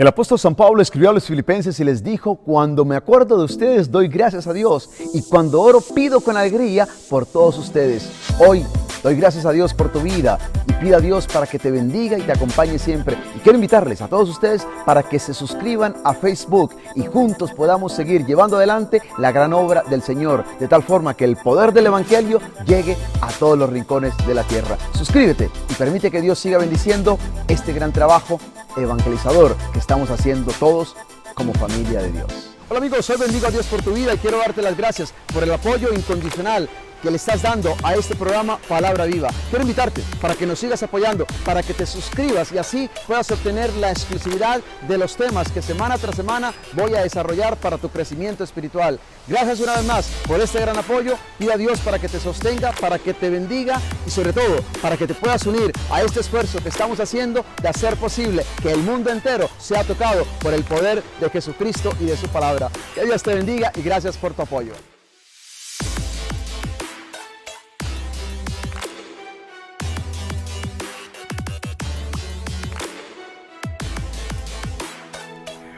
El apóstol San Pablo escribió a los filipenses y les dijo: cuando me acuerdo de ustedes doy gracias a Dios, y cuando oro pido con alegría por todos ustedes. Hoy doy gracias a Dios por tu vida y pido a Dios para que te bendiga y te acompañe siempre. Y quiero invitarles a todos ustedes para que se suscriban a Facebook y juntos podamos seguir llevando adelante la gran obra del Señor, de tal forma que el poder del Evangelio llegue a todos los rincones de la tierra. Suscríbete y permite que Dios siga bendiciendo este gran trabajo evangelizador que estamos haciendo todos como familia de Dios. Hola amigos, hoy bendigo a Dios por tu vida y quiero darte las gracias por el apoyo incondicional que le estás dando a este programa Palabra Viva. Quiero invitarte para que nos sigas apoyando, para que te suscribas y así puedas obtener la exclusividad de los temas que semana tras semana voy a desarrollar para tu crecimiento espiritual. Gracias una vez más por este gran apoyo. Pido a Dios para que te sostenga, para que te bendiga y sobre todo para que te puedas unir a este esfuerzo que estamos haciendo de hacer posible que el mundo entero sea tocado por el poder de Jesucristo y de su palabra. Que Dios te bendiga y gracias por tu apoyo.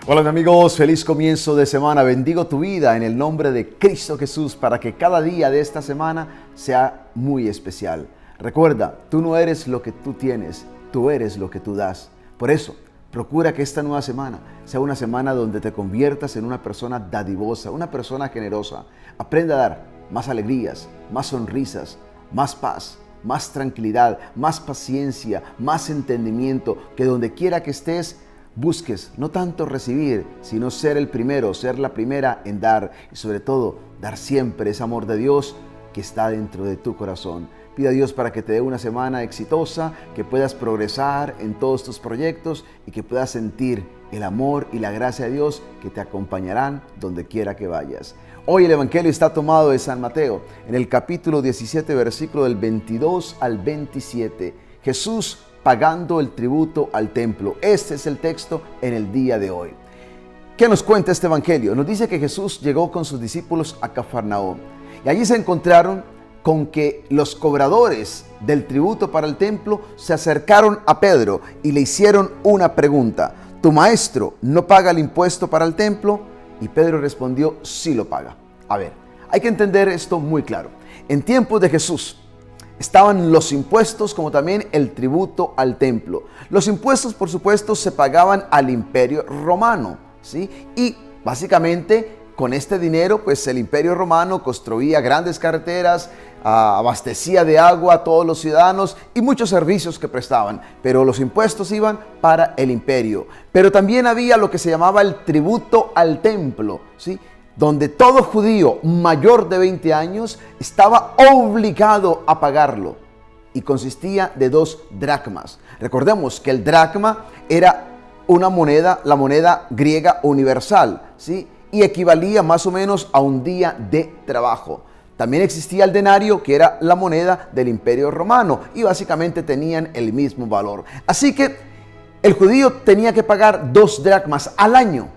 Hola amigos, feliz comienzo de semana. Bendigo tu vida en el nombre de Cristo Jesús para que cada día de esta semana sea muy especial. Recuerda, tú no eres lo que tú tienes, tú eres lo que tú das. Por eso, procura que esta nueva semana sea una semana donde te conviertas en una persona dadivosa, una persona generosa. Aprende a dar más alegrías, más sonrisas, más paz, más tranquilidad, más paciencia, más entendimiento, que donde quiera que estés, busques no tanto recibir, sino ser el primero, ser la primera en dar y sobre todo dar siempre ese amor de Dios que está dentro de tu corazón. Pide a Dios para que te dé una semana exitosa, que puedas progresar en todos tus proyectos y que puedas sentir el amor y la gracia de Dios que te acompañarán donde quiera que vayas. Hoy el Evangelio está tomado de San Mateo, en el capítulo 17, versículo del 22 al 27. Jesús pagando el tributo al templo. Este es el texto en el día de hoy. ¿Qué nos cuenta este evangelio? Nos dice que Jesús llegó con sus discípulos a Cafarnaúm y allí se encontraron con que los cobradores del tributo para el templo se acercaron a Pedro y le hicieron una pregunta: ¿tu maestro no paga el impuesto para el templo? Y Pedro respondió: sí lo paga. A ver, hay que entender esto muy claro. En tiempos de Jesús estaban los impuestos como también el tributo al templo. Los impuestos, por supuesto, se pagaban al Imperio Romano, ¿sí? Y básicamente con este dinero, pues el Imperio Romano construía grandes carreteras, abastecía de agua a todos los ciudadanos y muchos servicios que prestaban. Pero los impuestos iban para el imperio. Pero también había lo que se llamaba el tributo al templo, ¿sí?, donde todo judío mayor de 20 años estaba obligado a pagarlo y consistía de 2 dracmas. Recordemos que el dracma era una moneda, la moneda griega universal, ¿sí?, y equivalía más o menos a un día de trabajo. También existía el denario, que era la moneda del Imperio Romano, y básicamente tenían el mismo valor. Así que el judío tenía que pagar 2 dracmas al año.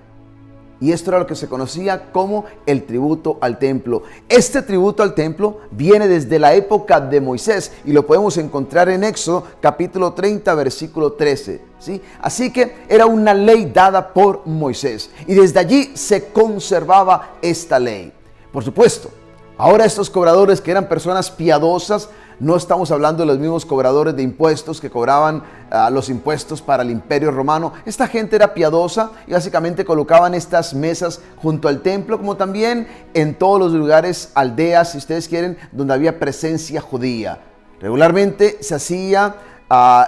Y esto era lo que se conocía como el tributo al templo. Este tributo al templo viene desde la época de Moisés y lo podemos encontrar en Éxodo capítulo 30, versículo 13. ¿Sí? Así que era una ley dada por Moisés y desde allí se conservaba esta ley. Por supuesto, ahora estos cobradores, que eran personas piadosas, no estamos hablando de los mismos cobradores de impuestos que cobraban los impuestos para el Imperio Romano. Esta gente era piadosa y básicamente colocaban estas mesas junto al templo, como también en todos los lugares, aldeas, si ustedes quieren, donde había presencia judía. Regularmente se hacía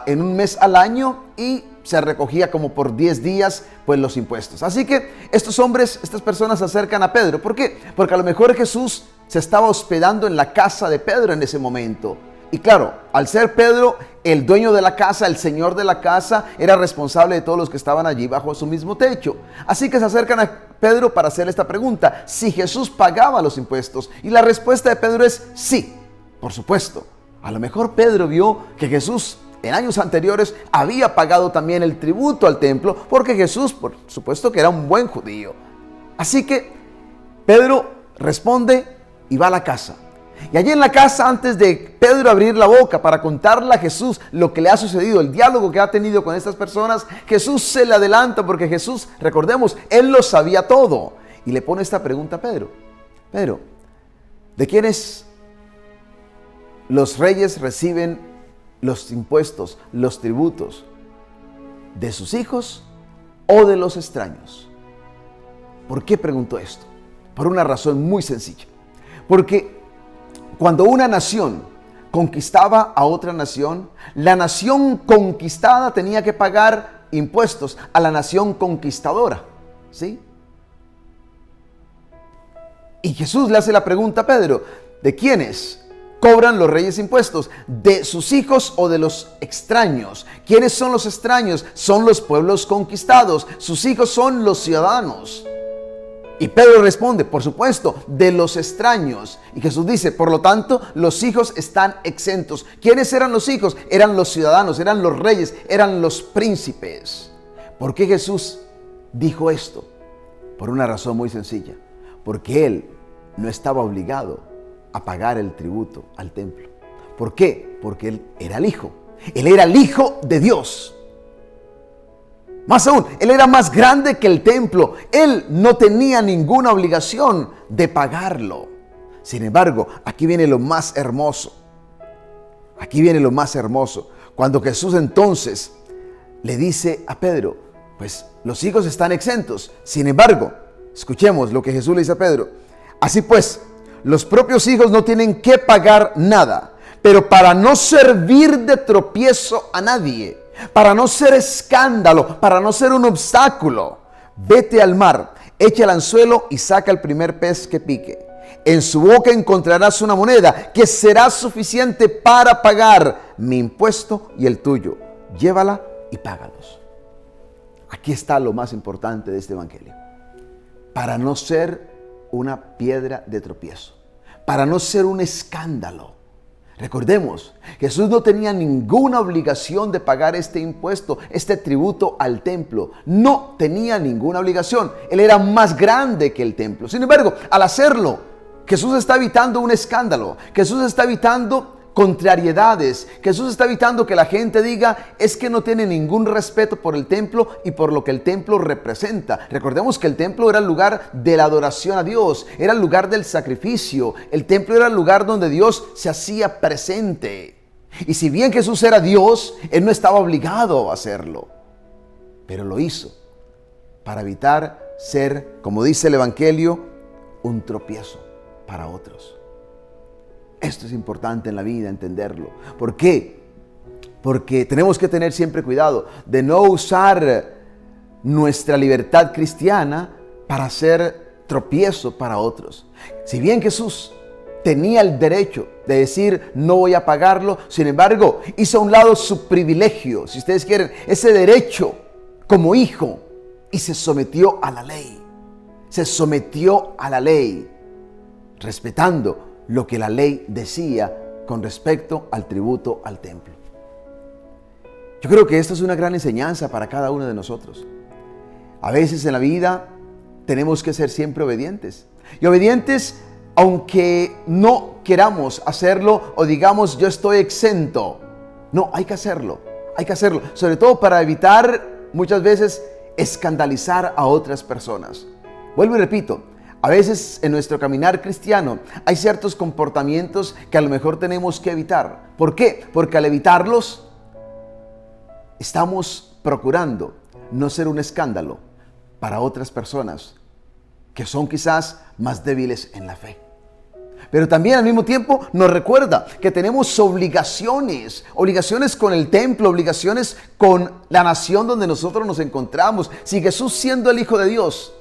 en un mes al año y se recogía como por 10 días pues los impuestos. Así que estos hombres, estas personas se acercan a Pedro. ¿Por qué? Porque a lo mejor Jesús se estaba hospedando en la casa de Pedro en ese momento. Y claro, al ser Pedro el dueño de la casa, el señor de la casa, era responsable de todos los que estaban allí bajo su mismo techo. Así que se acercan a Pedro para hacerle esta pregunta: si Jesús pagaba los impuestos. Y la respuesta de Pedro es sí, por supuesto. A lo mejor Pedro vio que Jesús en años anteriores había pagado también el tributo al templo, porque Jesús, por supuesto, que era un buen judío. Así que Pedro responde y va a la casa. Y allí en la casa, antes de Pedro abrir la boca para contarle a Jesús lo que le ha sucedido, el diálogo que ha tenido con estas personas, Jesús se le adelanta porque Jesús, recordemos, él lo sabía todo. Y le pone esta pregunta a Pedro. Pedro, ¿de quiénes los reyes reciben los impuestos, los tributos? ¿De sus hijos o de los extraños? ¿Por qué preguntó esto? Por una razón muy sencilla. Porque cuando una nación conquistaba a otra nación, la nación conquistada tenía que pagar impuestos a la nación conquistadora, ¿sí? Y Jesús le hace la pregunta a Pedro, ¿de quiénes cobran los reyes impuestos? ¿De sus hijos o de los extraños? ¿Quiénes son los extraños? Son los pueblos conquistados. Sus hijos son los ciudadanos. Y Pedro responde, por supuesto, de los extraños. Y Jesús dice, por lo tanto, los hijos están exentos. ¿Quiénes eran los hijos? Eran los ciudadanos, eran los reyes, eran los príncipes. ¿Por qué Jesús dijo esto? Por una razón muy sencilla. Porque Él no estaba obligado a pagar el tributo al templo. ¿Por qué? Porque Él era el Hijo. Él era el Hijo de Dios. Más aún, Él era más grande que el templo. Él no tenía ninguna obligación de pagarlo. Sin embargo, aquí viene lo más hermoso. Aquí viene lo más hermoso. Cuando Jesús entonces le dice a Pedro, pues los hijos están exentos. Sin embargo, escuchemos lo que Jesús le dice a Pedro. Así pues, los propios hijos no tienen que pagar nada. Pero para no servir de tropiezo a nadie, para no ser escándalo, para no ser un obstáculo, vete al mar, echa el anzuelo y saca el primer pez que pique. En su boca encontrarás una moneda que será suficiente para pagar mi impuesto y el tuyo. Llévala y págalos. Aquí está lo más importante de este evangelio. Para no ser una piedra de tropiezo, para no ser un escándalo. Recordemos, Jesús no tenía ninguna obligación de pagar este impuesto, este tributo al templo. No tenía ninguna obligación. Él era más grande que el templo. Sin embargo, al hacerlo, Jesús está evitando un escándalo. Jesús está evitando contrariedades. Jesús está evitando que la gente diga, es que no tiene ningún respeto por el templo y por lo que el templo representa. Recordemos que el templo era el lugar de la adoración a Dios, era el lugar del sacrificio. El templo era el lugar donde Dios se hacía presente. Y si bien Jesús era Dios, Él no estaba obligado a hacerlo, pero lo hizo para evitar ser, como dice el Evangelio, un tropiezo para otros. Esto es importante en la vida, entenderlo. ¿Por qué? Porque tenemos que tener siempre cuidado de no usar nuestra libertad cristiana para hacer tropiezo para otros. Si bien Jesús tenía el derecho de decir no voy a pagarlo, sin embargo hizo a un lado su privilegio, si ustedes quieren, ese derecho como hijo, y se sometió a la ley. Se sometió a la ley, respetando lo que la ley decía con respecto al tributo al templo. Yo creo que esto es una gran enseñanza para cada uno de nosotros. A veces en la vida tenemos que ser siempre obedientes. Y obedientes aunque no queramos hacerlo o digamos yo estoy exento. No, hay que hacerlo. Hay que hacerlo. Sobre todo para evitar muchas veces escandalizar a otras personas. Vuelvo y repito. A veces en nuestro caminar cristiano hay ciertos comportamientos que a lo mejor tenemos que evitar. ¿Por qué? Porque al evitarlos estamos procurando no ser un escándalo para otras personas que son quizás más débiles en la fe. Pero también al mismo tiempo nos recuerda que tenemos obligaciones con el templo, obligaciones con la nación donde nosotros nos encontramos. Si Jesús, siendo el Hijo de Dios,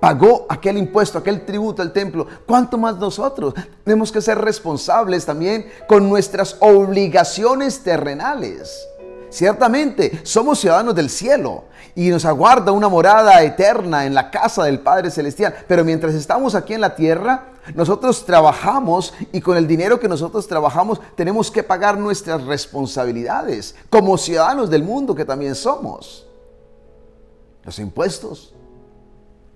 pagó aquel impuesto, aquel tributo al templo, ¿cuánto más nosotros? Tenemos que ser responsables también con nuestras obligaciones terrenales. Ciertamente, somos ciudadanos del cielo y nos aguarda una morada eterna en la casa del Padre Celestial. Pero mientras estamos aquí en la tierra, nosotros trabajamos y con el dinero que nosotros trabajamos tenemos que pagar nuestras responsabilidades como ciudadanos del mundo que también somos. Los impuestos,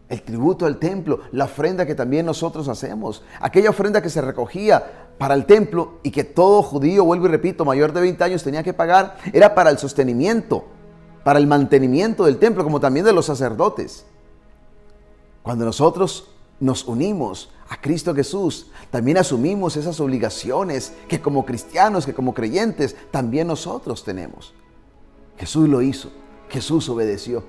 el tributo al templo, la ofrenda que también nosotros hacemos, aquella ofrenda que se recogía para el templo y que todo judío, vuelvo y repito, mayor de 20 años tenía que pagar, era para el sostenimiento, para el mantenimiento del templo, como también de los sacerdotes. Cuando nosotros nos unimos a Cristo Jesús, también asumimos esas obligaciones que como cristianos, que como creyentes, también nosotros tenemos. Jesús lo hizo, Jesús obedeció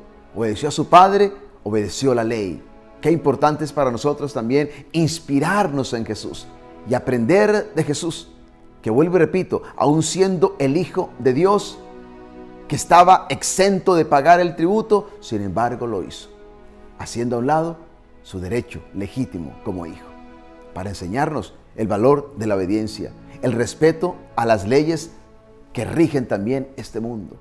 a su Padre, obedeció la ley. Qué importante es para nosotros también inspirarnos en Jesús y aprender de Jesús, que vuelvo y repito, aun siendo el Hijo de Dios, que estaba exento de pagar el tributo, sin embargo lo hizo, haciendo a un lado su derecho legítimo como hijo, para enseñarnos el valor de la obediencia, el respeto a las leyes que rigen también este mundo.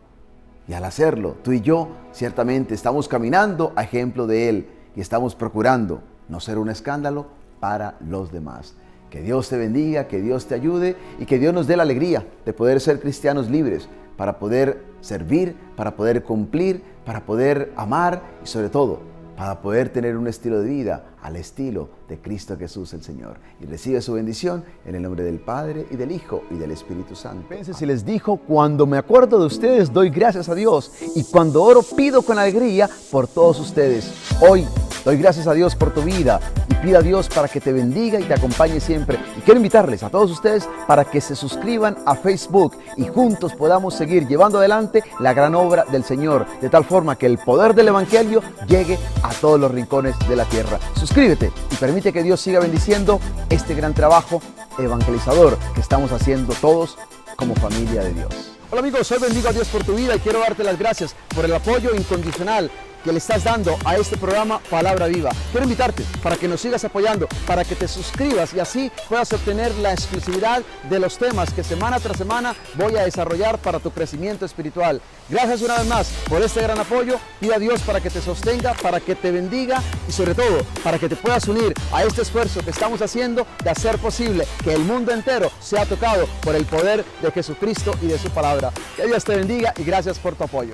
Y al hacerlo, tú y yo ciertamente estamos caminando a ejemplo de Él y estamos procurando no ser un escándalo para los demás. Que Dios te bendiga, que Dios te ayude y que Dios nos dé la alegría de poder ser cristianos libres, para poder servir, para poder cumplir, para poder amar y sobre todo para poder tener un estilo de vida al estilo de Cristo Jesús el Señor. Y recibe su bendición en el nombre del Padre y del Hijo y del Espíritu Santo. Filipenses y les dijo: cuando me acuerdo de ustedes doy gracias a Dios, y cuando oro pido con alegría por todos ustedes. Hoy doy gracias a Dios por tu vida y pido a Dios para que te bendiga y te acompañe siempre. Y quiero invitarles a todos ustedes para que se suscriban a Facebook y juntos podamos seguir llevando adelante la gran obra del Señor, de tal forma que el poder del Evangelio llegue a todos los rincones de la tierra. Suscríbete y permite que Dios siga bendiciendo este gran trabajo evangelizador que estamos haciendo todos como familia de Dios. Hola amigos, hoy bendigo a Dios por tu vida y quiero darte las gracias por el apoyo incondicional que le estás dando a este programa Palabra Viva. Quiero invitarte para que nos sigas apoyando, para que te suscribas y así puedas obtener la exclusividad de los temas que semana tras semana voy a desarrollar para tu crecimiento espiritual. Gracias una vez más por este gran apoyo. Pido a Dios para que te sostenga, para que te bendiga y sobre todo para que te puedas unir a este esfuerzo que estamos haciendo de hacer posible que el mundo entero sea tocado por el poder de Jesucristo y de su palabra. Que Dios te bendiga y gracias por tu apoyo.